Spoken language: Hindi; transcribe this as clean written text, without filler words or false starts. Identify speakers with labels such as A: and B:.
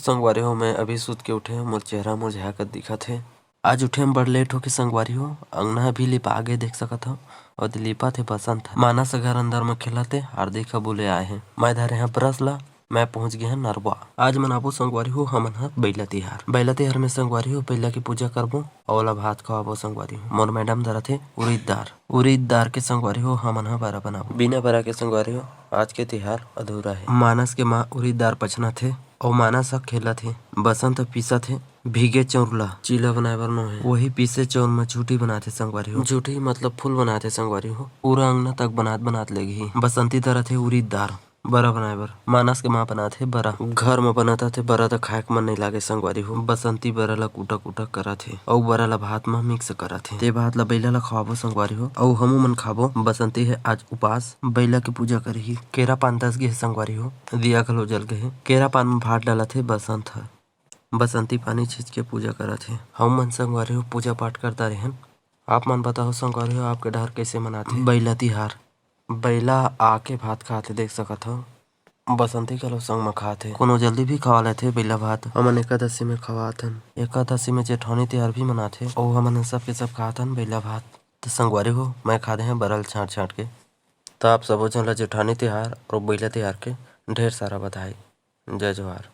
A: संगवारी हो मैं अभी सुत के उठे मोर चेहरा मुरझाया कर दिखत हे। आज उठे में बड़ लेट होके संगवारी हो अंगना भी लिपा गे देख सकत हो और लिपा थे बसंत मानस घर अंदर में खेलते हार्दिक ह बोले आए हैं। मैं धरे हैं ब्रश ला मैं पहुंच गए हैं नरवा। आज मनाबो संगवारी हो हमन ह बैला तिहार में संगवारी हो बैला की पूजा करबो और ओला भात खवाबो संगवारी हो। मोर मैडम धरा थे उड़ीद दार के संगवारी हो हमन ह बरा बनाबो बिना बरा के संगवारी हो आज के तिहार अधूरा है। मानस के माँ उड़ीद दार पछना थे और मानस ह खेला थे बसंत पीसा थे भीगे चौरला चीला बनाए बर नो है वही पीसे चौर में झूठी बनाते संगवारी हो। झूठी मतलब फूल बनाते संगवारी हो पूरा अंगना तक बनात लेगी। बसंती तरह थे उड़ीद दार बरा बनाए बर मानस के माँ बनाते बरा घर में बनाता थे बरा तो खाए मन नहीं लागे संगवारी हो। बसंती बरा ला कुटा कुटा करा थे और बरा ला भात में मिक्स करा थे ते भात ला बैला ला खवाबो संगवारी हो और हमू मन खाबो। बसंती है आज उपास बैला की पूजा करही। केरा पान 10 गे संगवारी हो दिया घलो जल गए केरा पान में भात डाला थे बसंत है बसंती पानी छींच के पूजा करा थे। हम मन संगवारी हो पूजा पाठ करता रहे। आप मन बताओ संगवारी हो आपके डहर कैसे मनाते बैला तिहार। बैला आके भात खाते देख सकत हो बसंती घलो संग में खाते कोनो जल्दी भी खवा लेते बैला भात। हमन एकादशी में खवाथन एकादशी में जेठौनी तिहार भी मनाथे और हमन सब के सब खाथन बैला भात। तो संगवारी हो मैं खादे हैं बरल छाट के। तो आप सबो जन ला जेठानी तिहार और बैला तिहार के ढेर सारा बधाई। जय जवाहर।